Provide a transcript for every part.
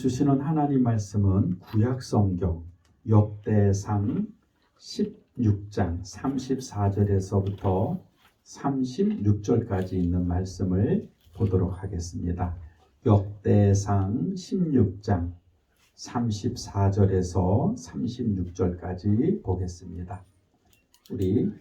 주시는 하나님 말씀은 구약성경 역대상 16장 34절에서부터 36절까지 있는 말씀을 보도록 하겠습니다. 역대상 16장 34절에서 36절까지 보겠습니다. 우리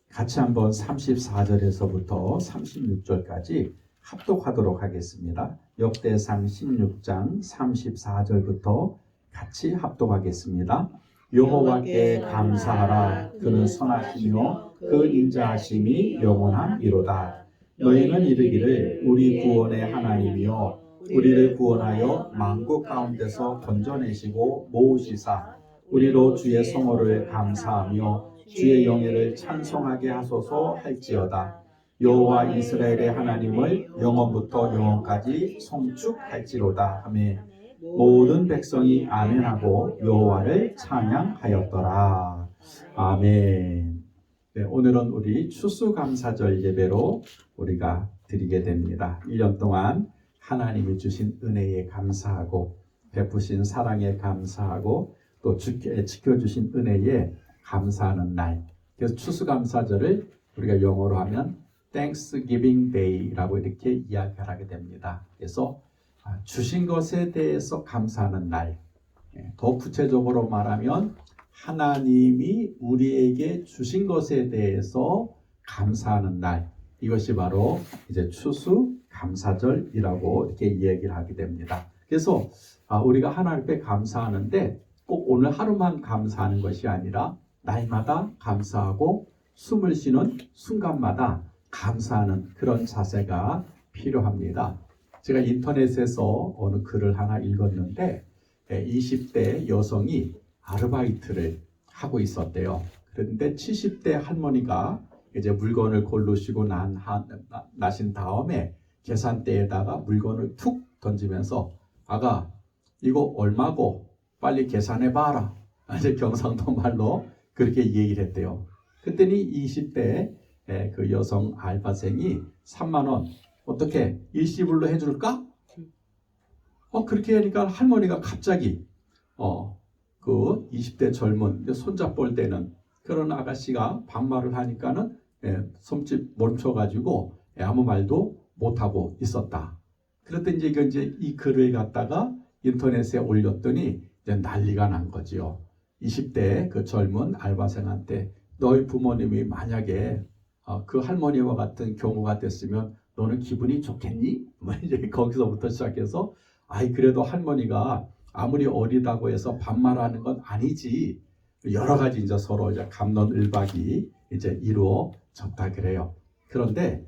같이 한번 34절에서부터 36절까지 합독하도록 하겠습니다. 역대상 16장 34절부터 같이 합독하겠습니다. 여호와께 감사하라. 그는 선하시며 그 인자하심이 영원함이로다. 너희는 이르기를 우리 구원의 하나님이여 우리를 구원하여 만국 가운데서 건져내시고 모으시사 우리로 주의 성호를 감사하며 주의 영예를 찬송하게 하소서 할지어다. 여호와 이스라엘의 하나님을 영원부터 영원까지 송축할지로다 하며 모든 백성이 아멘하고 여호와를 찬양하였더라. 아멘. 네, 오늘은 우리 추수감사절 예배로 우리가 드리게 됩니다. 1년 동안 하나님이 주신 은혜에 감사하고 베푸신 사랑에 감사하고 또 지켜주신 은혜에 감사하는 날. 그래서 추수감사절을 우리가 영어로 하면 Thanksgiving Day라고 이렇게 이야기를 하게 됩니다. 그래서 주신 것에 대해서 감사하는 날. 더 구체적으로 말하면 하나님이 우리에게 주신 것에 대해서 감사하는 날. 이것이 바로 이제 추수감사절이라고 이렇게 이야기를 하게 됩니다. 그래서 우리가 하나님께 감사하는데 꼭 오늘 하루만 감사하는 것이 아니라 날마다 감사하고 숨을 쉬는 순간마다 감사하는 그런 자세가 필요합니다. 제가 인터넷에서 어느 글을 하나 읽었는데 20대 여성이 아르바이트를 하고 있었대요. 그런데 70대 할머니가 이제 물건을 고르시고 나신 다음에 계산대에다가 물건을 툭 던지면서 아가 이거 얼마고 빨리 계산해 봐라. 이제 경상도 말로 그렇게 얘기를 했대요. 그랬더니 20대 그 여성 알바생이 3만 원 어떻게 일시불로 해줄까? 그렇게 하니까 할머니가 갑자기 그 20대 젊은 손잡볼 때는 그런 아가씨가 반말을 하니까는 손짓 멈춰가지고 아무 말도 못하고 있었다. 그랬더니 이제 이 글을 갖다가 인터넷에 올렸더니 이제 난리가 난 거지요. 20대 그 젊은 알바생한테 너희 부모님이 만약에 그 할머니와 같은 경우가 됐으면 너는 기분이 좋겠니? 이제 거기서부터 시작해서 그래도 할머니가 아무리 어리다고 해서 반말하는 건 아니지. 여러 가지 이제 서로 이제 갑론을박이 이제 이루어졌다 그래요. 그런데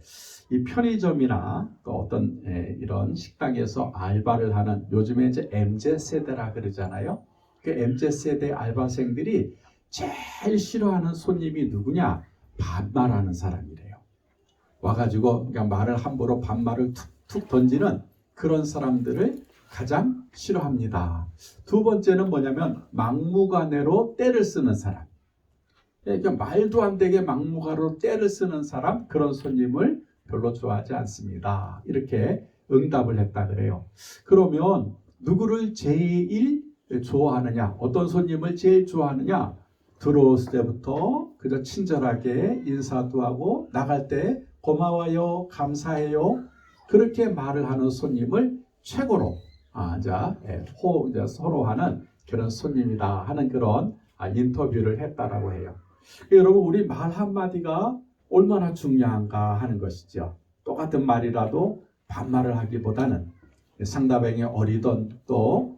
이 편의점이나 또 어떤 이런 식당에서 알바를 하는 요즘에 이제 MZ세대라 그러잖아요. 그 MZ세대 알바생들이 제일 싫어하는 손님이 누구냐? 반말하는 사람이래요. 와가지고 그냥 말을 함부로 반말을 툭툭 던지는 그런 사람들을 가장 싫어합니다. 두 번째는 뭐냐면 막무가내로 떼를 쓰는 사람. 그러니까 말도 안 되게 막무가내로 떼를 쓰는 사람, 그런 손님을 별로 좋아하지 않습니다. 이렇게 응답을 했다 그래요. 그러면 누구를 제일 좋아하느냐? 어떤 손님을 제일 좋아하느냐? 들어왔을 때부터 그저 친절하게 인사도 하고 나갈 때 고마워요, 감사해요. 그렇게 말을 하는 손님을 최고로 서로 하는 그런 손님이다 하는 그런 인터뷰를 했다라고 해요. 여러분 우리 말 한마디가 얼마나 중요한가 하는 것이죠. 똑같은 말이라도 반말을 하기보다는 상대방이 어리던 또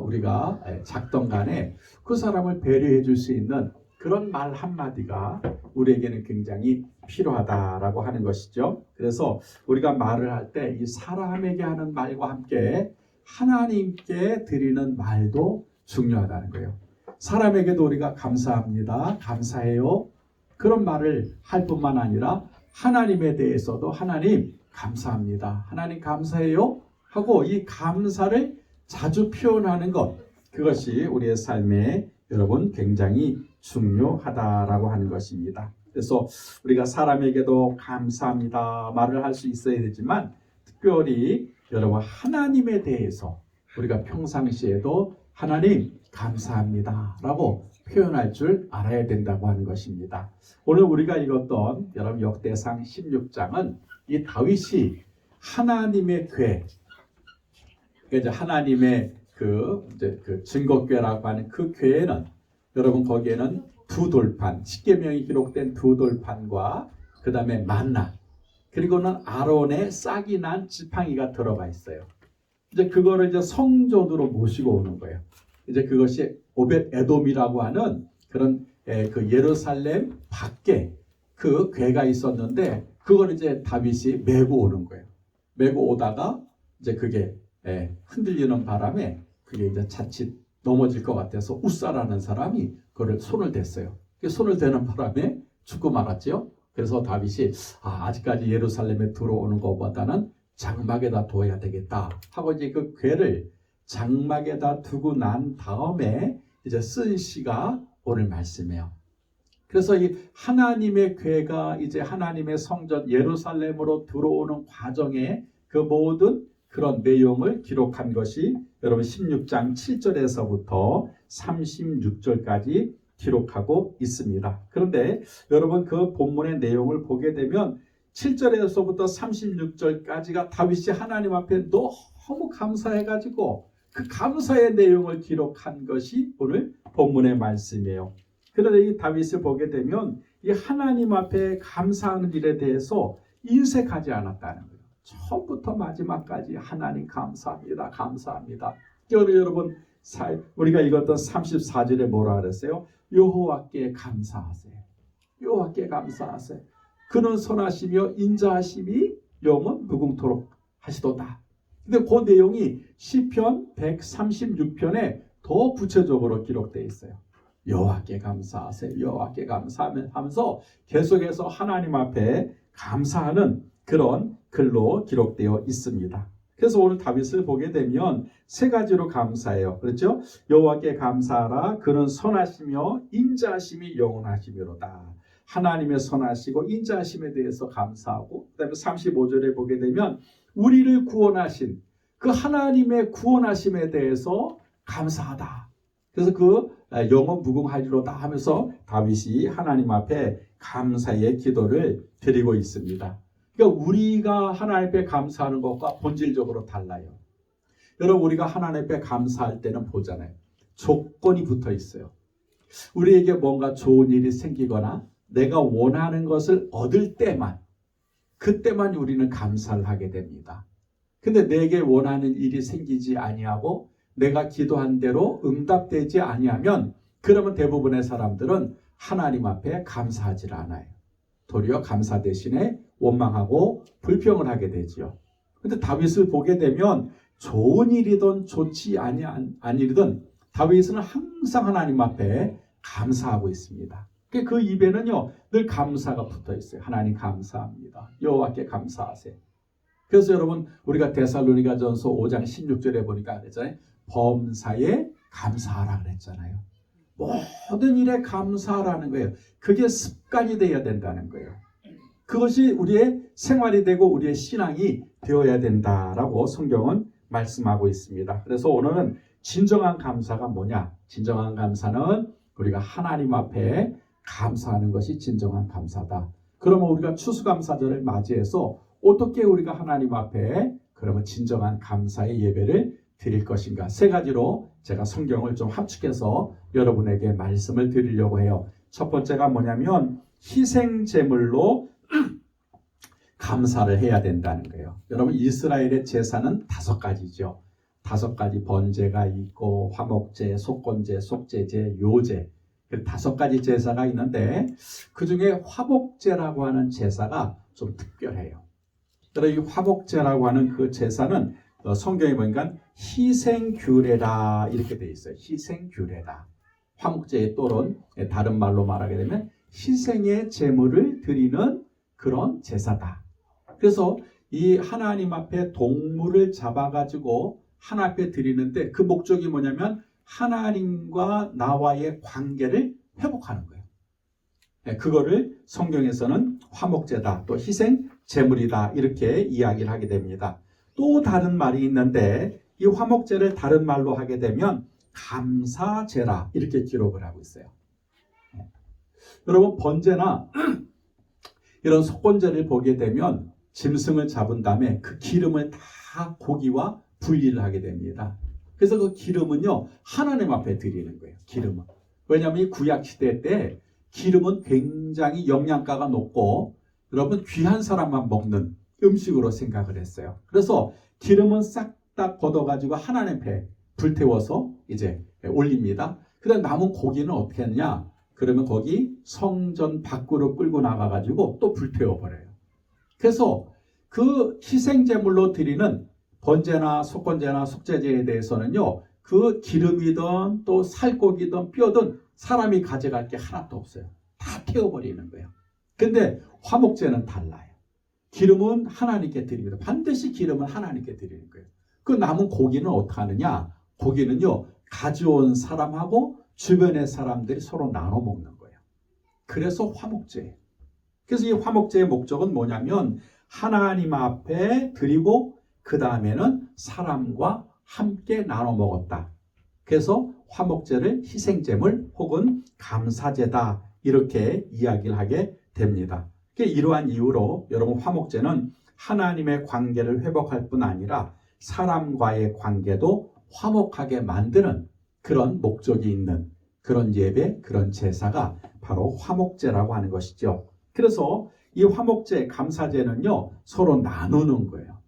우리가 작던 간에 그 사람을 배려해 줄 수 있는 그런 말 한마디가 우리에게는 굉장히 필요하다라고 하는 것이죠. 그래서 우리가 말을 할 때 이 사람에게 하는 말과 함께 하나님께 드리는 말도 중요하다는 거예요. 사람에게도 우리가 감사합니다, 감사해요 그런 말을 할 뿐만 아니라 하나님에 대해서도 하나님 감사합니다, 하나님 감사해요 하고 이 감사를 자주 표현하는 것, 그것이 우리의 삶에 여러분 굉장히 중요하다라고 하는 것입니다. 그래서 우리가 사람에게도 감사합니다 말을 할 수 있어야 되지만 특별히 여러분 하나님에 대해서 우리가 평상시에도 하나님 감사합니다 라고 표현할 줄 알아야 된다고 하는 것입니다. 오늘 우리가 읽었던 여러분 역대상 16장은 이 다윗이 하나님의 궤, 이제 하나님의 그 증거궤라고 하는 그 궤에는 여러분 거기에는 두 돌판, 십계명이 기록된 두 돌판과 그 다음에 만나, 그리고는 아론의 싹이 난 지팡이가 들어가 있어요. 이제 그거를 이제 성전으로 모시고 오는 거예요. 이제 그것이 오벳 에돔이라고 하는 그런 그 예루살렘 밖에 그 궤가 있었는데 그걸 이제 다윗이 메고 오는 거예요. 메고 오다가 이제 그게 흔들리는 바람에 그게 이제 자칫 넘어질 것 같아서 웃사라는 사람이 그걸 손을 댔어요. 손을 대는 바람에 죽고 말았죠. 그래서 다윗이 아직까지 예루살렘에 들어오는 것보다는 장막에다 둬야 되겠다 하고 이제 그 궤를 장막에다 두고 난 다음에 이제 쓴 시가 오늘 말씀이에요. 그래서 이 하나님의 궤가 이제 하나님의 성전 예루살렘으로 들어오는 과정에 그 모든 그런 내용을 기록한 것이 여러분 16장 7절에서부터 36절까지 기록하고 있습니다. 그런데 여러분 그 본문의 내용을 보게 되면 7절에서부터 36절까지가 다윗이 하나님 앞에 너무 감사해가지고 그 감사의 내용을 기록한 것이 오늘 본문의 말씀이에요. 그런데 이 다윗을 보게 되면 이 하나님 앞에 감사하는 일에 대해서 인색하지 않았다는 거예요. 처음부터 마지막까지 하나님 감사합니다. 감사합니다. 여러분 우리가 읽었던 34절에 뭐라 그랬어요? 여호와께 감사하세요. 여호와께 감사하세요. 그는 선하시며 인자하심이 영원 무궁토록 하시도다. 근데 그 내용이 시편 136편에 더 구체적으로 기록되어 있어요. 여호와께 감사하세요. 여호와께 감사하면서 계속해서 하나님 앞에 감사하는 그런 글로 기록되어 있습니다. 그래서 오늘 다윗을 보게 되면 세 가지로 감사해요. 그렇죠? 여호와께 감사하라. 그는 선하시며 인자하심이 영원하시미로다. 하나님의 선하시고 인자하심에 대해서 감사하고, 그 다음에 35절에 보게 되면 우리를 구원하신 그 하나님의 구원하심에 대해서 감사하다. 그래서 그 영원 무궁하리로다 하면서 다윗이 하나님 앞에 감사의 기도를 드리고 있습니다. 그러니까 우리가 하나님 앞에 감사하는 것과 본질적으로 달라요. 여러분 우리가 하나님 앞에 감사할 때는 보잖아요. 조건이 붙어 있어요. 우리에게 뭔가 좋은 일이 생기거나 내가 원하는 것을 얻을 때만, 그때만 우리는 감사를 하게 됩니다. 근데 내게 원하는 일이 생기지 아니하고 내가 기도한 대로 응답되지 아니하면 그러면 대부분의 사람들은 하나님 앞에 감사하지 않아요. 도리어 감사 대신에 원망하고 불평을 하게 되죠. 근데 다윗을 보게 되면 좋은 일이든 좋지 아니한 일이든 다윗은 항상 하나님 앞에 감사하고 있습니다. 그 입에는요 늘 감사가 붙어 있어요. 하나님 감사합니다. 여호와께 감사하세요. 그래서 여러분 우리가 데살로니가전서 5장 16절에 보니까 그랬잖아요. 범사에 감사하라 그랬잖아요. 모든 일에 감사하라는 거예요. 그게 습관이 되어야 된다는 거예요. 그것이 우리의 생활이 되고 우리의 신앙이 되어야 된다라고 성경은 말씀하고 있습니다. 그래서 오늘은 진정한 감사가 뭐냐? 진정한 감사는 우리가 하나님 앞에 감사하는 것이 진정한 감사다. 그러면 우리가 추수감사절을 맞이해서 어떻게 우리가 하나님 앞에 그러면 진정한 감사의 예배를 드릴 것인가? 세 가지로 제가 성경을 좀 합축해서 여러분에게 말씀을 드리려고 해요. 첫 번째가 뭐냐면 희생제물로 감사를 해야 된다는 거예요. 여러분 이스라엘의 제사는 5가지죠. 5가지 번제가 있고 화목제, 속건제, 속죄제, 요제, 5가지 제사가 있는데 그 중에 화목제라고 하는 제사가 좀 특별해요. 이 화목제라고 하는 그 제사는 성경에 보니까 희생규례다 이렇게 되어 있어요. 희생규례다. 화목제의 또는 다른 말로 말하게 되면 희생의 제물을 드리는 그런 제사다. 그래서 이 하나님 앞에 동물을 잡아가지고 하나님 앞에 드리는데 그 목적이 뭐냐면 하나님과 나와의 관계를 회복하는 거예요. 그거를 성경에서는 화목제다 또 희생 제물이다 이렇게 이야기를 하게 됩니다. 또 다른 말이 있는데 이 화목제를 다른 말로 하게 되면 감사제라 이렇게 기록을 하고 있어요. 여러분 번제나 이런 속건제를 보게 되면 짐승을 잡은 다음에 그 기름을 다 고기와 분리를 하게 됩니다. 그래서 그 기름은요 하나님 앞에 드리는 거예요. 기름은. 왜냐하면 이 구약 시대 때 기름은 굉장히 영양가가 높고 여러분 귀한 사람만 먹는 음식으로 생각을 했어요. 그래서 기름은 싹 다 걷어가지고 하나님 앞에 불태워서 이제 올립니다. 그다음 남은 고기는 어떻게 하느냐? 그러면 거기 성전 밖으로 끌고 나가가지고 또 불태워버려요. 그래서 그 희생제물로 드리는 번제나 속건제나 속죄제에 대해서는요, 그 기름이든 또 살코기든 뼈든 사람이 가져갈 게 하나도 없어요. 다 태워버리는 거예요. 근데 화목제는 달라요. 기름은 하나님께 드립니다. 반드시 기름은 하나님께 드리는 거예요. 그 남은 고기는 어떻게 하느냐? 고기는요, 가져온 사람하고 주변의 사람들이 서로 나눠 먹는 거예요. 그래서 화목제예요. 그래서 이 화목제의 목적은 뭐냐면 하나님 앞에 드리고 그 다음에는 사람과 함께 나눠 먹었다. 그래서 화목제를 희생제물 혹은 감사제다 이렇게 이야기를 하게 됩니다. 이러한 이유로 여러분 화목제는 하나님의 관계를 회복할 뿐 아니라 사람과의 관계도 화목하게 만드는 그런 목적이 있는 그런 예배, 그런 제사가 바로 화목제라고 하는 것이죠. 그래서 이 화목제, 감사제는요 서로 나누는 거예요.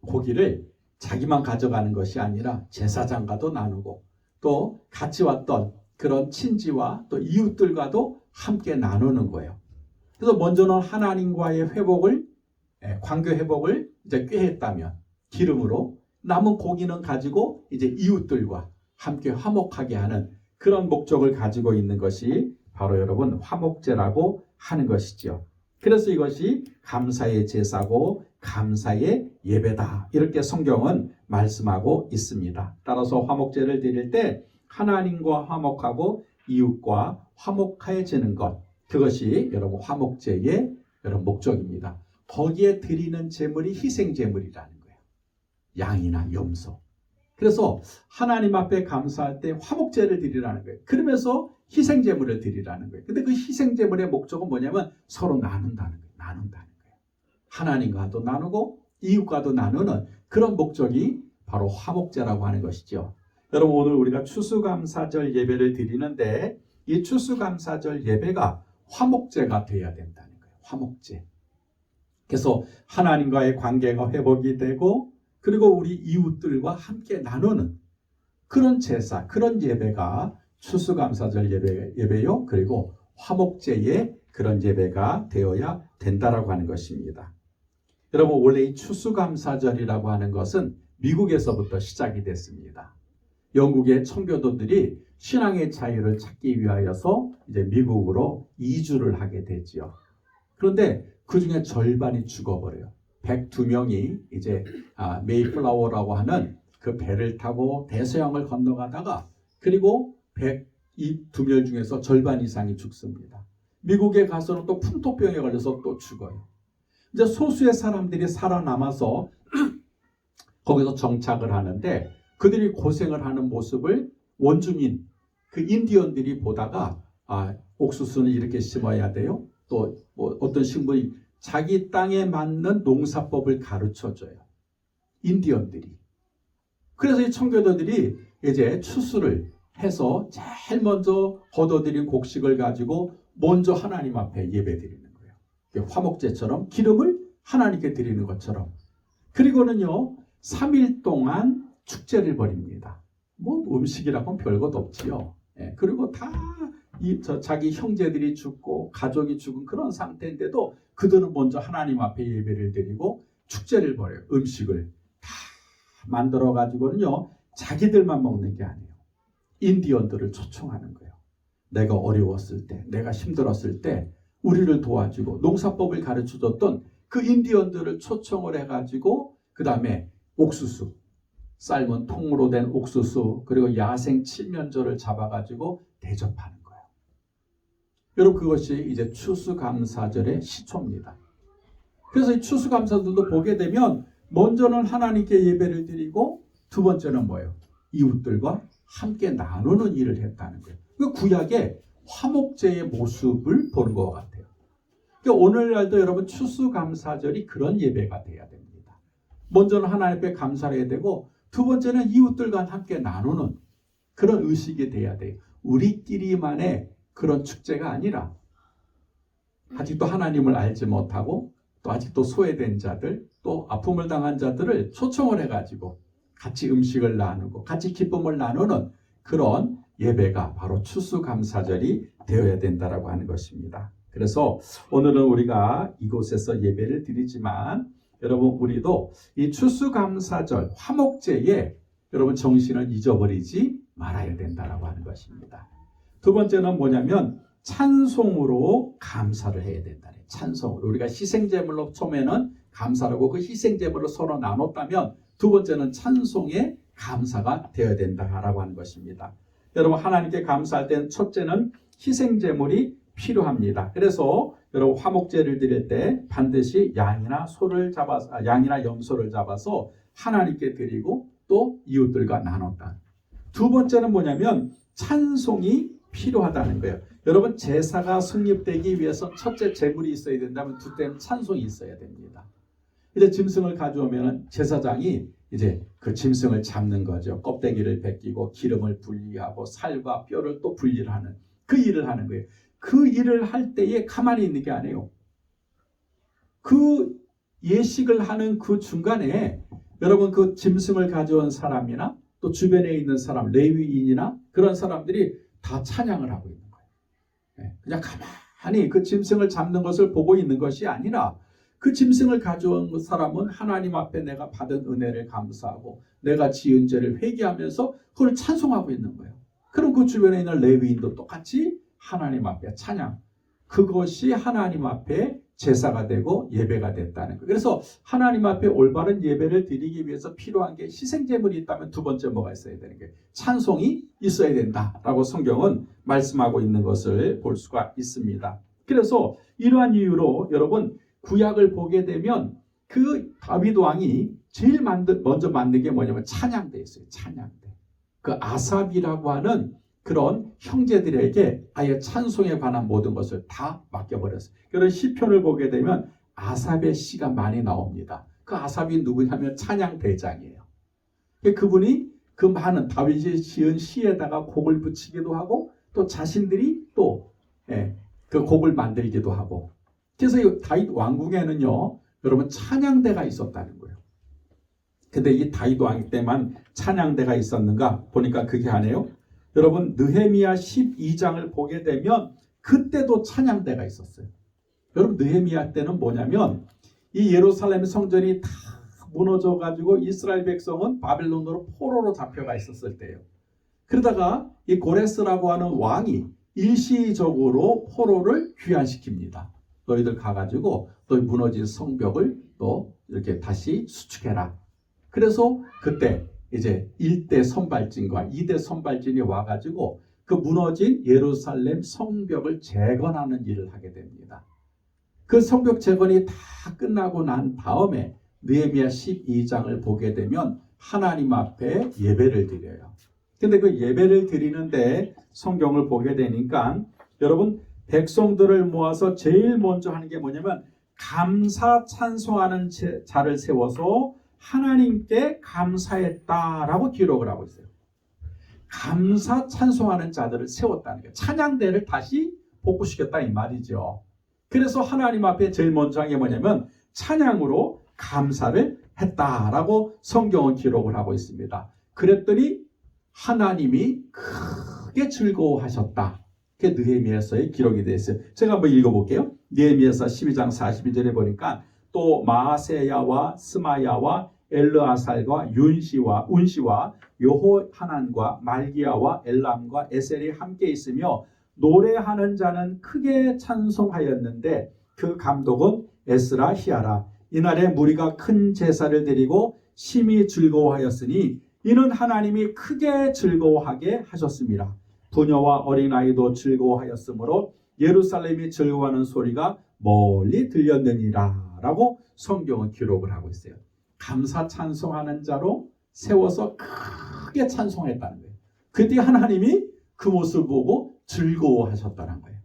고기를 자기만 가져가는 것이 아니라 제사장과도 나누고 또 같이 왔던 그런 친지와 또 이웃들과도 함께 나누는 거예요. 그래서 먼저는 하나님과의 회복을, 관계 회복을 이제 꾀했다면 기름으로 남은 고기는 가지고 이제 이웃들과 함께 화목하게 하는 그런 목적을 가지고 있는 것이 바로 여러분 화목제라고 하는 것이죠. 그래서 이것이 감사의 제사고 감사의 예배다 이렇게 성경은 말씀하고 있습니다. 따라서 화목제를 드릴 때 하나님과 화목하고 이웃과 화목해지는 것, 그것이 여러분 화목제의 여러분 목적입니다. 거기에 드리는 제물이 희생제물이라는 거예요. 양이나 염소. 그래서 하나님 앞에 감사할 때 화목제를 드리라는 거예요. 그러면서 희생제물을 드리라는 거예요. 근데 그 희생제물의 목적은 뭐냐면 서로 나눈다는 거예요. 나눈다는 거예요. 하나님과도 나누고 이웃과도 나누는 그런 목적이 바로 화목제라고 하는 것이죠. 여러분 오늘 우리가 추수감사절 예배를 드리는데 이 추수감사절 예배가 화목제가 되어야 된다는 거예요. 화목제. 그래서 하나님과의 관계가 회복이 되고 그리고 우리 이웃들과 함께 나누는 그런 제사, 그런 예배가 추수감사절 예배요. 그리고 화목제의 그런 예배가 되어야 된다라고 하는 것입니다. 여러분 원래 이 추수감사절이라고 하는 것은 미국에서부터 시작이 됐습니다. 영국의 청교도들이 신앙의 자유를 찾기 위하여서 이제 미국으로 이주를 하게 되지요. 그런데 그 중에 절반이 죽어버려요. 102명이 이제 메이플라워라고 하는 그 배를 타고 대서양을 건너가다가 그리고 102명 중에서 절반 이상이 죽습니다. 미국에 가서는 또 풍토병에 걸려서 또 죽어요. 이제 소수의 사람들이 살아남아서 거기서 정착을 하는데 그들이 고생을 하는 모습을 원주민, 그 인디언들이 보다가 옥수수는 이렇게 심어야 돼요. 또 뭐 어떤 식물이 자기 땅에 맞는 농사법을 가르쳐줘요. 인디언들이. 그래서 이 청교도들이 이제 추수를 해서 제일 먼저 거둬들인 곡식을 가지고 먼저 하나님 앞에 예배드리는 거예요. 화목제처럼 기름을 하나님께 드리는 것처럼. 그리고는요 3일 동안 축제를 벌입니다. 뭐 음식이라고는 별것 없지요. 그리고 다 자기 형제들이 죽고 가족이 죽은 그런 상태인데도 그들은 먼저 하나님 앞에 예배를 드리고 축제를 벌여요. 음식을 다 만들어 가지고는요 자기들만 먹는 게 아니에요. 인디언들을 초청하는 거예요. 내가 어려웠을 때, 내가 힘들었을 때 우리를 도와주고 농사법을 가르쳐줬던 그 인디언들을 초청을 해가지고 그 다음에 옥수수, 삶은 통으로 된 옥수수 그리고 야생 칠면조를 잡아가지고 대접하는 거예요. 여러분 그것이 이제 추수감사절의 시초입니다. 그래서 이 추수감사절도 보게 되면 먼저는 하나님께 예배를 드리고 두 번째는 뭐예요? 이웃들과 함께 나누는 일을 했다는 거예요. 그 구약의 화목제의 모습을 보는 것 같아요. 그러니까 오늘날도 여러분 추수감사절이 그런 예배가 돼야 됩니다. 먼저는 하나님 앞에 감사를 해야 되고 두 번째는 이웃들과 함께 나누는 그런 의식이 돼야 돼요. 우리끼리만의 그런 축제가 아니라 아직도 하나님을 알지 못하고 또 아직도 소외된 자들 또 아픔을 당한 자들을 초청을 해가지고 같이 음식을 나누고 같이 기쁨을 나누는 그런 예배가 바로 추수감사절이 되어야 된다라고 하는 것입니다. 그래서 오늘은 우리가 이곳에서 예배를 드리지만 여러분 우리도 이 추수감사절 화목제에 여러분 정신을 잊어버리지 말아야 된다라고 하는 것입니다. 두 번째는 뭐냐면 찬송으로 감사를 해야 된다. 찬송으로 우리가 희생제물로 처음에는 감사라고 그 희생제물을 서로 나눴다면 두 번째는 찬송의 감사가 되어야 된다라고 하는 것입니다. 여러분 하나님께 감사할 때는 첫째는 희생제물이 필요합니다. 그래서 여러분 화목제를 드릴 때 반드시 양이나 염소를 잡아서 하나님께 드리고 또 이웃들과 나눴다. 두 번째는 뭐냐면 찬송이 필요하다는 거예요. 여러분 제사가 성립되기 위해서 첫째 제물이 있어야 된다면 둘째는 찬송이 있어야 됩니다. 이제 짐승을 가져오면 제사장이 이제 그 짐승을 잡는 거죠. 껍데기를 벗기고 기름을 분리하고 살과 뼈를 또 분리를 하는 그 일을 하는 거예요. 그 일을 할 때에 가만히 있는 게 아니에요. 그 예식을 하는 그 중간에 여러분 그 짐승을 가져온 사람이나 또 주변에 있는 사람, 레위인이나 그런 사람들이 다 찬양을 하고 있는 거예요. 그냥 가만히 그 짐승을 잡는 것을 보고 있는 것이 아니라 그 짐승을 가져온 사람은 하나님 앞에 내가 받은 은혜를 감사하고 내가 지은 죄를 회개하면서 그걸 찬송하고 있는 거예요. 그럼 그 주변에 있는 레위인도 똑같이 하나님 앞에 찬양, 그것이 하나님 앞에 제사가 되고 예배가 됐다는 거예요. 그래서 하나님 앞에 올바른 예배를 드리기 위해서 필요한 게 희생제물이 있다면 두 번째 뭐가 있어야 되는 게 찬송이 있어야 된다라고 성경은 말씀하고 있는 것을 볼 수가 있습니다. 그래서 이러한 이유로 여러분 구약을 보게 되면 그 다윗 왕이 제일 먼저 만든 게 뭐냐면 찬양대 있어요. 찬양대. 그 아삽이라고 하는 그런 형제들에게 아예 찬송에 관한 모든 것을 다 맡겨버렸어요. 그런 시편을 보게 되면 아삽의 시가 많이 나옵니다. 그 아삽이 누구냐면 찬양 대장이에요. 그분이 그 많은 다윗이 지은 시에다가 곡을 붙이기도 하고 또 자신들이 또 그 곡을 만들기도 하고 그래서 이 다윗 왕궁에는요 여러분 찬양대가 있었다는 거예요. 근데 이 다윗 왕 때만 찬양대가 있었는가 보니까 그게 아니에요. 여러분 느헤미야 12장을 보게 되면 그때도 찬양대가 있었어요. 여러분 느헤미야 때는 뭐냐면 이 예루살렘 성전이 다 무너져 가지고 이스라엘 백성은 바벨론으로 포로로 잡혀가 있었을 때예요. 그러다가 이 고레스라고 하는 왕이 일시적으로 포로를 귀환시킵니다. 너희들 가가지고 또 무너진 성벽을 또 이렇게 다시 수축해라. 그래서 그때 이제 1대 선발진과 2대 선발진이 와가지고 그 무너진 예루살렘 성벽을 재건하는 일을 하게 됩니다. 그 성벽 재건이 다 끝나고 난 다음에 느헤미야 12장을 보게 되면 하나님 앞에 예배를 드려요. 근데 그 예배를 드리는데 성경을 보게 되니까 여러분 백성들을 모아서 제일 먼저 하는 게 뭐냐면 감사 찬송하는 자를 세워서 하나님께 감사했다라고 기록을 하고 있어요. 감사 찬송하는 자들을 세웠다는 거예요. 찬양대를 다시 복구시켰다 이 말이죠. 그래서 하나님 앞에 제일 먼저 한 게 뭐냐면 찬양으로 감사를 했다라고 성경은 기록을 하고 있습니다. 그랬더니 하나님이 크게 즐거워하셨다. 그게 느헤미야서의 기록이 되어 있어요. 제가 한번 읽어볼게요. 느헤미야서 12장 42절에 보니까 또 마아세야와 스마야와 엘르아살과 운시와 여호하난과 말기야와 엘람과 에셀이 함께 있으며 노래하는 자는 크게 찬송하였는데 그 감독은 에스라 히야라. 이날에 무리가 큰 제사를 드리고 심히 즐거워하였으니 이는 하나님이 크게 즐거워하게 하셨습니다. 부녀와 어린아이도 즐거워하였으므로 예루살렘이 즐거워하는 소리가 멀리 들렸느니라 라고 성경은 기록을 하고 있어요. 감사 찬송하는 자로 세워서 크게 찬송했다는 거예요. 그때 하나님이 그 모습을 보고 즐거워하셨다는 거예요.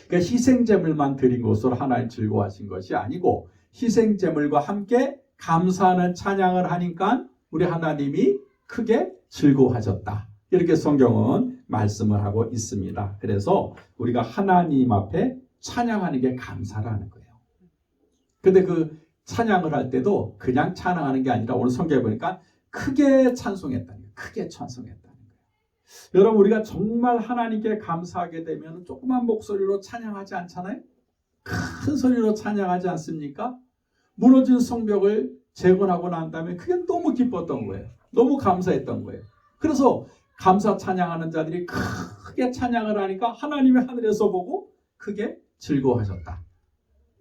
그러니까 희생제물만 드린 것으로 하나님 즐거워하신 것이 아니고 희생제물과 함께 감사하는 찬양을 하니까 우리 하나님이 크게 즐거워하셨다. 이렇게 성경은 말씀을 하고 있습니다. 그래서 우리가 하나님 앞에 찬양하는 게 감사라는 거예요. 근데 그 찬양을 할 때도 그냥 찬양하는 게 아니라 오늘 성경에 보니까 크게 찬송했다는 거예요. 크게 찬송했다는 거예요. 여러분 우리가 정말 하나님께 감사하게 되면 조그만 목소리로 찬양하지 않잖아요. 큰 소리로 찬양하지 않습니까? 무너진 성벽을 재건하고 난 다음에 그게 너무 기뻤던 거예요. 너무 감사했던 거예요. 그래서 감사 찬양하는 자들이 크게 찬양을 하니까 하나님이 하늘에서 보고 크게 즐거워하셨다.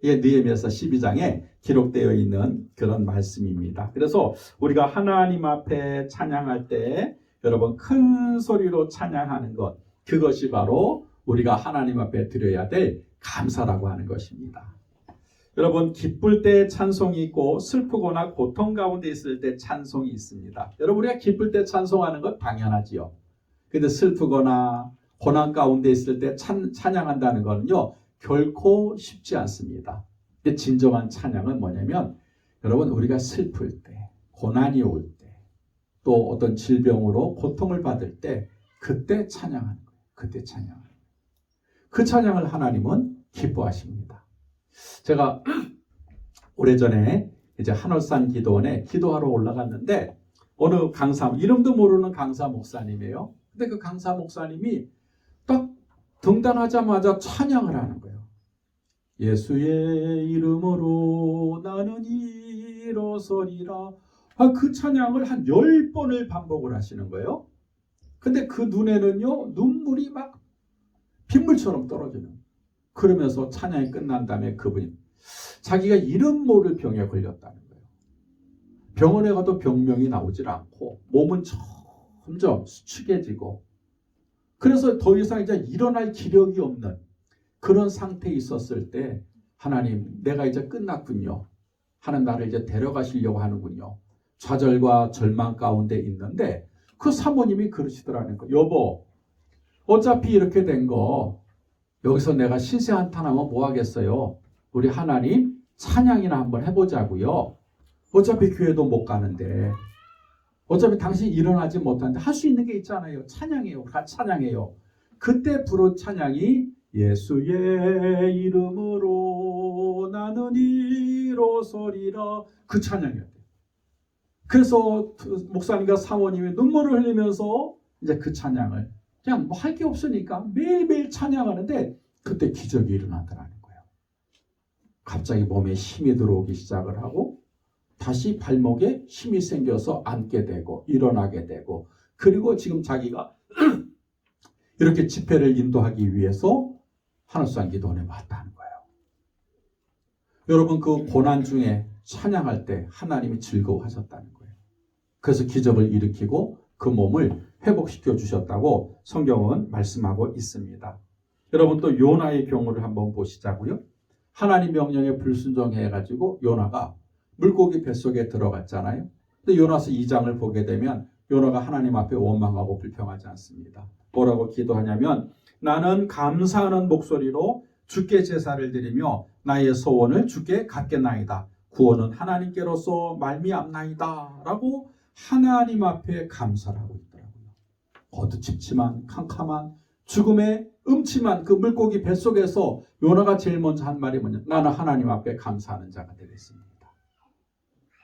이게 느헤미야서 12장에 기록되어 있는 그런 말씀입니다. 그래서 우리가 하나님 앞에 찬양할 때 여러분 큰 소리로 찬양하는 것, 그것이 바로 우리가 하나님 앞에 드려야 될 감사라고 하는 것입니다. 여러분 기쁠 때 찬송이 있고 슬프거나 고통 가운데 있을 때 찬송이 있습니다. 여러분 우리가 기쁠 때 찬송하는 건 당연하지요. 근데 슬프거나 고난 가운데 있을 때 찬양한다는 거는요 결코 쉽지 않습니다. 근데 진정한 찬양은 뭐냐면 여러분 우리가 슬플 때, 고난이 올 때, 또 어떤 질병으로 고통을 받을 때 그때 찬양하는 거예요. 그때 찬양하는 거예요. 그 찬양을 하나님은 기뻐하십니다. 제가 오래전에 이제 한월산 기도원에 기도하러 올라갔는데 어느 강사, 이름도 모르는 강사 목사님이에요. 근데 그 강사 목사님이 딱 등단하자마자 찬양을 하는 거예요. 예수의 이름으로 나는 일어서리라. 그 찬양을 한 10번을 반복을 하시는 거예요. 근데 그 눈에는요 눈물이 막 빗물처럼 떨어지는. 그러면서 찬양이 끝난 다음에 그분이 자기가 이름 모를 병에 걸렸다는 거예요. 병원에 가도 병명이 나오질 않고 몸은 점점 수축해지고 그래서 더 이상 이제 일어날 기력이 없는 그런 상태에 있었을 때 하나님 내가 이제 끝났군요. 하나님 나를 이제 데려가시려고 하는군요. 좌절과 절망 가운데 있는데 그 사모님이 그러시더라는 거예요. 여보 어차피 이렇게 된 거 여기서 내가 신세 한탄하면 뭐 하겠어요. 우리 하나님 찬양이나 한번 해보자고요. 어차피 교회도 못 가는데 어차피 당신이 일어나지 못하는데 할 수 있는 게 있잖아요. 찬양해요. 같이 찬양해요. 그때 부른 찬양이 예수의 이름으로 나는 일어서리라 그 찬양이었대요. 그래서 목사님과 사모님이 눈물을 흘리면서 이제 그 찬양을 그냥 뭐 할 게 없으니까 매일매일 찬양하는데 그때 기적이 일어나더라는 거예요. 갑자기 몸에 힘이 들어오기 시작을 하고 다시 발목에 힘이 생겨서 앉게 되고 일어나게 되고 그리고 지금 자기가 이렇게 집회를 인도하기 위해서 한월산 기도원에 왔다는 거예요. 여러분 그 고난 중에 찬양할 때 하나님이 즐거워하셨다는 거예요. 그래서 기적을 일으키고 그 몸을 회복시켜 주셨다고 성경은 말씀하고 있습니다. 여러분 또 요나의 경우를 한번 보시자고요. 하나님 명령에 불순종해가지고 요나가 물고기 뱃속에 들어갔잖아요. 근데 요나서 2장을 보게 되면 요나가 하나님 앞에 원망하고 불평하지 않습니다. 뭐라고 기도하냐면 나는 감사하는 목소리로 주께 제사를 드리며 나의 소원을 주께 갖겠나이다. 구원은 하나님께로서 말미암나이다. 라고 하나님 앞에 감사를 하고 있더라고요. 어두침침한 캄캄한 죽음의 음침한 그 물고기 뱃속에서 요나가 제일 먼저 한 말이 뭐냐? 나는 하나님 앞에 감사하는 자가 되겠습니다.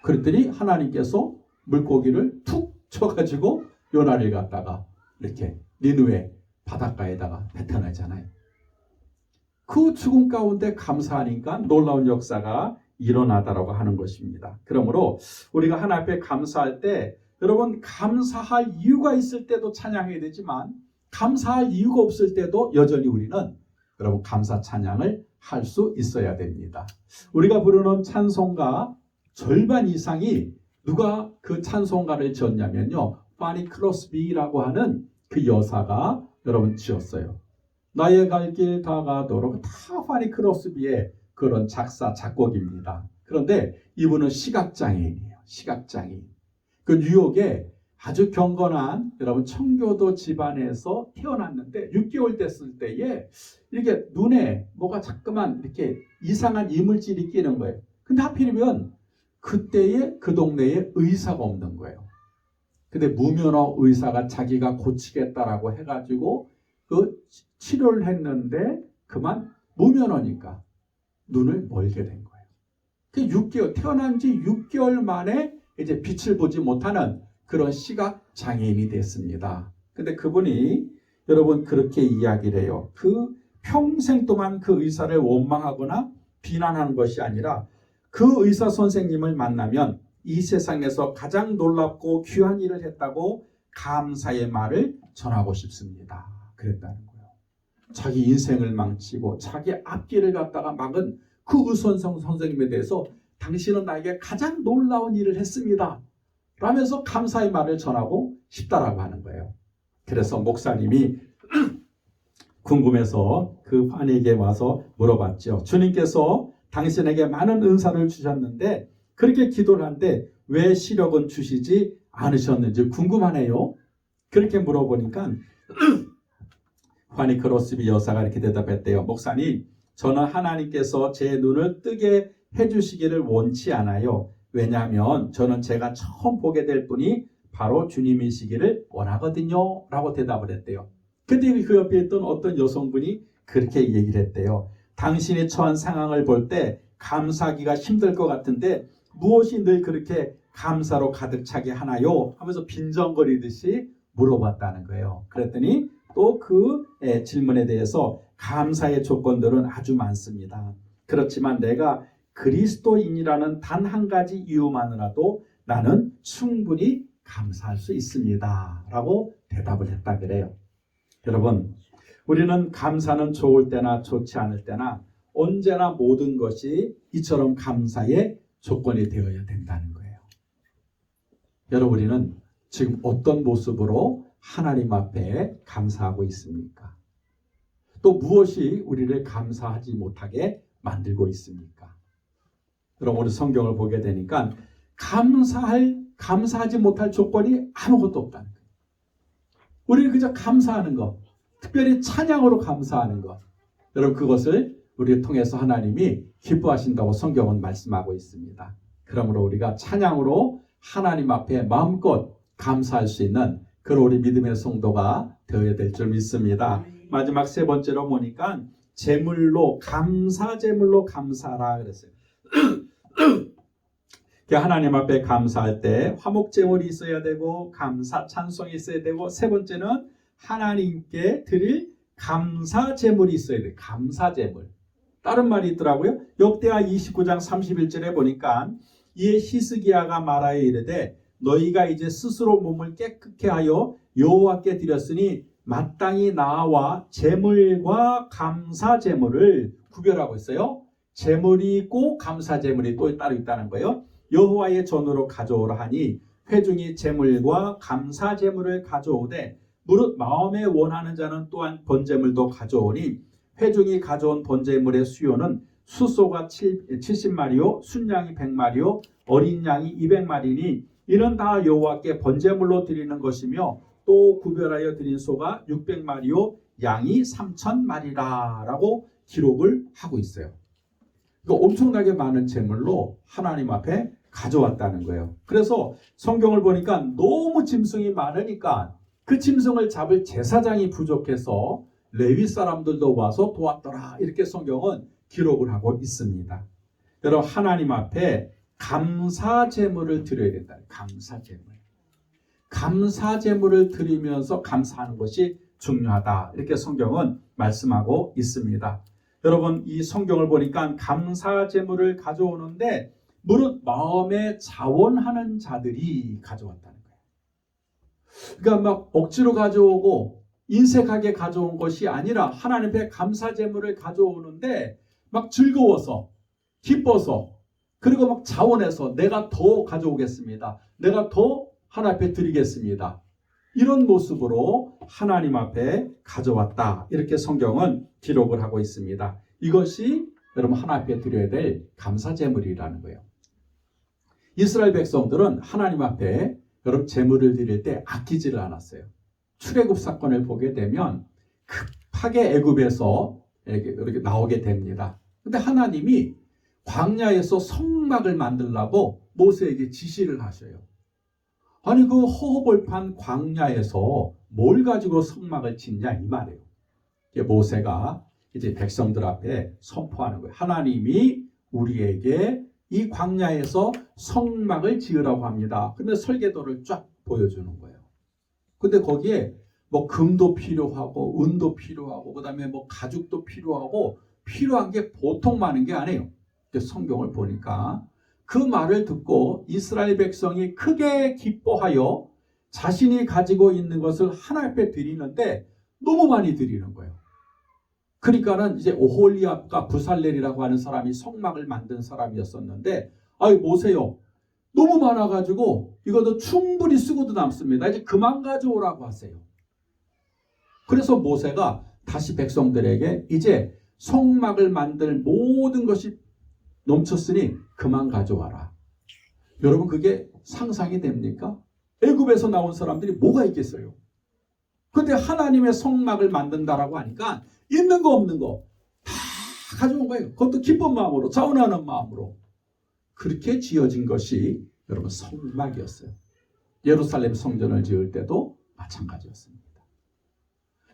그랬더니 하나님께서 물고기를 툭 쳐가지고 요나를 갖다가 이렇게 니느웨 바닷가에다가 뱉어내잖아요. 그 죽음 가운데 감사하니까 놀라운 역사가 일어나다라고 하는 것입니다. 그러므로 우리가 하나님 앞에 감사할 때 여러분 감사할 이유가 있을 때도 찬양해야 되지만 감사할 이유가 없을 때도 여전히 우리는 여러분 감사 찬양을 할 수 있어야 됩니다. 우리가 부르는 찬송가 절반 이상이 누가 그 찬송가를 지었냐면요. 파니 크로스비라고 하는 그 여사가 여러분 지었어요. 나의 갈 길 다가도록 다 파니 크로스비의 그런 작사 작곡입니다. 그런데 이분은 시각장애인이에요. 시각장애인. 그 뉴욕에 아주 경건한 여러분 청교도 집안에서 태어났는데 6개월 됐을 때에 이렇게 눈에 뭐가 자꾸만 이렇게 이상한 이물질이 끼는 거예요. 근데 하필이면 그때에 그 동네에 의사가 없는 거예요. 근데 무면허 의사가 자기가 고치겠다라고 해가지고 그 치료를 했는데 그만 무면허니까 눈을 멀게 된 거예요. 그 6개월 태어난 지 6개월 만에 이제 빛을 보지 못하는 그런 시각 장애인이 됐습니다. 근데 그분이 여러분 그렇게 이야기를 해요. 그 평생 동안 그 의사를 원망하거나 비난하는 것이 아니라 그 의사 선생님을 만나면 이 세상에서 가장 놀랍고 귀한 일을 했다고 감사의 말을 전하고 싶습니다. 그랬다는 거예요. 자기 인생을 망치고 자기 앞길을 갖다가 막은 그 의사 선생님에 대해서 당신은 나에게 가장 놀라운 일을 했습니다. 라면서 감사의 말을 전하고 싶다라고 하는 거예요. 그래서 목사님이 궁금해서 그 환에게 와서 물어봤죠. 주님께서 당신에게 많은 은사를 주셨는데 그렇게 기도를 하는데 왜 시력은 주시지 않으셨는지 궁금하네요. 그렇게 물어보니까 환희 크로스비 여사가 이렇게 대답했대요. 목사님, 저는 하나님께서 제 눈을 뜨게 해주시기를 원치 않아요. 왜냐하면 저는 제가 처음 보게 될 분이 바로 주님이시기를 원하거든요. 라고 대답을 했대요. 근데 그 옆에 있던 어떤 여성분이 그렇게 얘기를 했대요. 당신이 처한 상황을 볼 때 감사하기가 힘들 것 같은데 무엇이 늘 그렇게 감사로 가득 차게 하나요? 하면서 빈정거리듯이 물어봤다는 거예요. 그랬더니 또 그 질문에 대해서 감사의 조건들은 아주 많습니다. 그렇지만 내가 그리스도인이라는 단 한 가지 이유만으로도 나는 충분히 감사할 수 있습니다. 라고 대답을 했다 그래요. 여러분, 우리는 감사는 좋을 때나 좋지 않을 때나 언제나 모든 것이 이처럼 감사의 조건이 되어야 된다는 거예요. 여러분, 우리는 지금 어떤 모습으로 하나님 앞에 감사하고 있습니까? 또 무엇이 우리를 감사하지 못하게 만들고 있습니까? 여러분, 우리 성경을 보게 되니까 감사하지 못할 조건이 아무것도 없다는 거예요. 우리는 그저 감사하는 것, 특별히 찬양으로 감사하는 것. 여러분, 그것을 우리를 통해서 하나님이 기뻐하신다고 성경은 말씀하고 있습니다. 그러므로 우리가 찬양으로 하나님 앞에 마음껏 감사할 수 있는 그런 우리 믿음의 성도가 되어야 될 줄 믿습니다. 마지막 세 번째로 보니까 제물로 감사 제물로 감사하라 그랬어요. 하나님 앞에 감사할 때 화목 제물이 있어야 되고 감사 찬송이 있어야 되고 세 번째는 하나님께 드릴 감사 제물이 있어야 돼요. 감사 제물. 다른 말이 있더라고요. 역대하 29장 31절에 보니까 이에 히스기야가 말하여 이르되 너희가 이제 스스로 몸을 깨끗게 하여 여호와께 드렸으니 마땅히 나와 제물과 감사 제물을 구별하고 있어요. 제물이 있고 감사 제물이 또 따로 있다는 거예요. 여호와의 전으로 가져오라 하니 회중이 제물과 감사 제물을 가져오되 무릇 마음에 원하는 자는 또한 번제물도 가져오니 회중이 가져온 번제물의 수요는 숫소가 70마리요 순양이 100마리요 어린 양이 200마리니 이는 다 여호와께 번제물로 드리는 것이며 또 구별하여 드린 소가 600마리요 양이 3000마리라 라고 기록을 하고 있어요. 그러니까 엄청나게 많은 제물로 하나님 앞에 가져왔다는 거예요. 그래서 성경을 보니까 너무 짐승이 많으니까 그 짐승을 잡을 제사장이 부족해서 레위 사람들도 와서 도왔더라 이렇게 성경은 기록을 하고 있습니다. 여러분, 하나님 앞에 감사 제물을 드려야 된다. 감사 제물. 감사 제물을 드리면서 감사하는 것이 중요하다. 이렇게 성경은 말씀하고 있습니다. 여러분, 이 성경을 보니까 감사 제물을 가져오는데 무릇 마음에 자원하는 자들이 가져왔다는 거예요. 그러니까 막 억지로 가져오고 인색하게 가져온 것이 아니라 하나님 앞에 감사 제물을 가져오는데 막 즐거워서 기뻐서 그리고 막 자원해서 내가 더 가져오겠습니다. 내가 더 하나님 앞에 드리겠습니다. 이런 모습으로 하나님 앞에 가져왔다. 이렇게 성경은 기록을 하고 있습니다. 이것이 여러분 하나님 앞에 드려야 될 감사 제물이라는 거예요. 이스라엘 백성들은 하나님 앞에 여러분 제물을 드릴 때 아끼지를 않았어요. 출애굽 사건을 보게 되면 급하게 애굽에서 이렇게 나오게 됩니다. 근데 하나님이 광야에서 성막을 만들라고 모세에게 지시를 하셔요. 아니 그 허허벌판 광야에서 뭘 가지고 성막을 짓냐 이 말이에요. 모세가 이제 백성들 앞에 선포하는 거예요. 하나님이 우리에게 이 광야에서 성막을 지으라고 합니다. 근데 설계도를 쫙 보여주는 거예요. 근데 거기에 뭐 금도 필요하고 은도 필요하고 그다음에 뭐 가죽도 필요하고 필요한 게 보통 많은 게 아니에요. 성경을 보니까 그 말을 듣고 이스라엘 백성이 크게 기뻐하여 자신이 가지고 있는 것을 하나님 앞에 드리는데 너무 많이 드리는 거예요. 그러니까는 이제 오홀리압과 부살렐이라고 하는 사람이 성막을 만든 사람이었었는데, 아이 모세요, 너무 많아가지고 이것도 충분히 쓰고도 남습니다. 이제 그만 가져오라고 하세요. 그래서 모세가 다시 백성들에게 이제 성막을 만들 모든 것이 넘쳤으니 그만 가져와라. 여러분 그게 상상이 됩니까? 애굽에서 나온 사람들이 뭐가 있겠어요? 근데 하나님의 성막을 만든다라고 하니까 있는 거 없는 거 다 가져온 거예요. 그것도 기쁜 마음으로, 자원하는 마음으로. 그렇게 지어진 것이 여러분 성막이었어요. 예루살렘 성전을 지을 때도 마찬가지였습니다.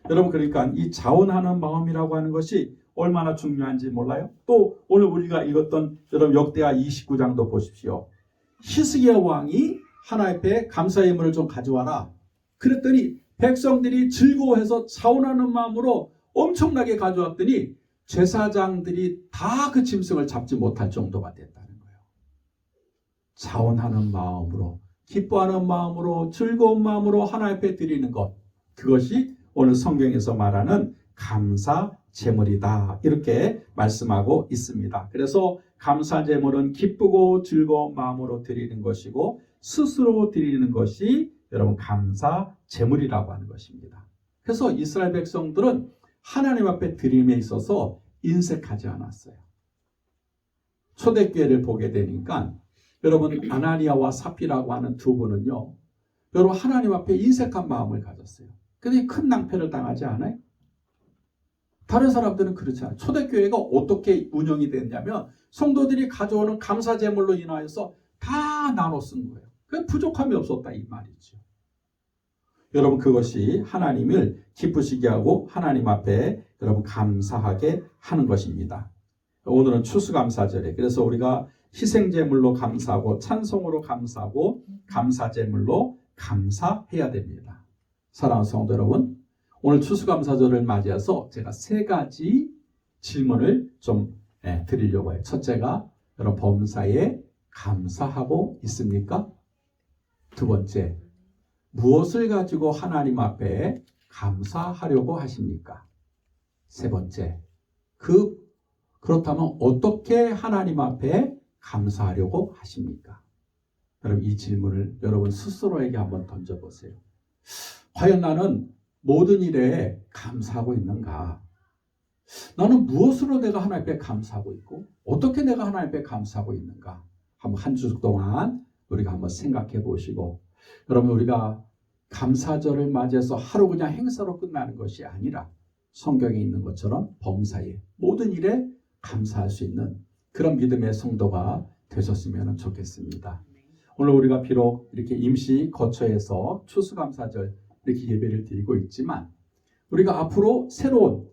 여러분 그러니까 이 자원하는 마음이라고 하는 것이 얼마나 중요한지 몰라요? 또 오늘 우리가 읽었던 여러분 역대하 29장도 보십시오. 히스기야 왕이 하나님 앞에 감사의 예물을 좀 가져와라. 그랬더니 백성들이 즐거워해서 자원하는 마음으로 엄청나게 가져왔더니 제사장들이 다 그 짐승을 잡지 못할 정도가 됐다는 거예요. 자원하는 마음으로, 기뻐하는 마음으로, 즐거운 마음으로 하나님 앞에 드리는 것, 그것이 오늘 성경에서 말하는 감사 제물이다, 이렇게 말씀하고 있습니다. 그래서 감사 제물은 기쁘고 즐거운 마음으로 드리는 것이고 스스로 드리는 것이 여러분 감사 제물이라고 하는 것입니다. 그래서 이스라엘 백성들은 하나님 앞에 드림에 있어서 인색하지 않았어요. 초대교회를 보게 되니까 여러분 아나니아와 사피라고 하는 두 분은요, 여러분 하나님 앞에 인색한 마음을 가졌어요. 근데 큰 낭패를 당하지 않아요? 다른 사람들은 그렇지 않아요. 초대교회가 어떻게 운영이 됐냐면 성도들이 가져오는 감사 제물로 인하여서 다 나눠 쓴 거예요. 그 부족함이 없었다 이 말이죠. 여러분 그것이 하나님을 기쁘시게 하고 하나님 앞에 여러분 감사하게 하는 것입니다. 오늘은 추수감사절에 그래서 우리가 희생제물로 감사하고 찬송으로 감사하고 감사제물로 감사해야 됩니다. 사랑하는 성도 여러분, 오늘 추수감사절을 맞이해서 제가 세 가지 질문을 좀 드리려고 해요. 첫째가 여러분 범사에 감사하고 있습니까? 두 번째, 무엇을 가지고 하나님 앞에 감사하려고 하십니까? 세 번째, 그렇다면 어떻게 하나님 앞에 감사하려고 하십니까? 여러분 이 질문을 여러분 스스로에게 한번 던져보세요. 과연 나는 모든 일에 감사하고 있는가? 나는 무엇으로 내가 하나님 앞에 감사하고 있고 어떻게 내가 하나님 앞에 감사하고 있는가? 한번 한 주 동안 우리가 한번 생각해 보시고, 여러분 우리가 감사절을 맞이해서 하루 그냥 행사로 끝나는 것이 아니라 성경에 있는 것처럼 범사에 모든 일에 감사할 수 있는 그런 믿음의 성도가 되셨으면 좋겠습니다. 오늘 우리가 비록 이렇게 임시 거처에서 추수감사절 이렇게 예배를 드리고 있지만 우리가 앞으로 새로운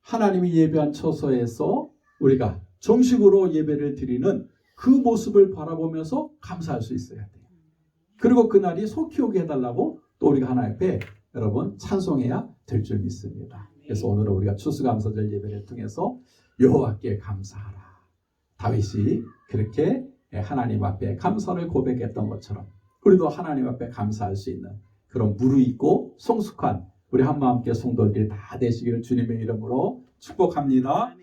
하나님이 예배한 처소에서 우리가 정식으로 예배를 드리는 그 모습을 바라보면서 감사할 수 있어야 돼요. 그리고 그날이 속히 오게 해달라고 또 우리가 하나님 앞에 여러분 찬송해야 될 줄 믿습니다. 그래서 오늘은 우리가 추수감사절 예배를 통해서 여호와께 감사하라. 다윗이 그렇게 하나님 앞에 감사를 고백했던 것처럼 우리도 하나님 앞에 감사할 수 있는 그런 무르익고 성숙한 우리 한마음께 성도들이 다 되시기를 주님의 이름으로 축복합니다.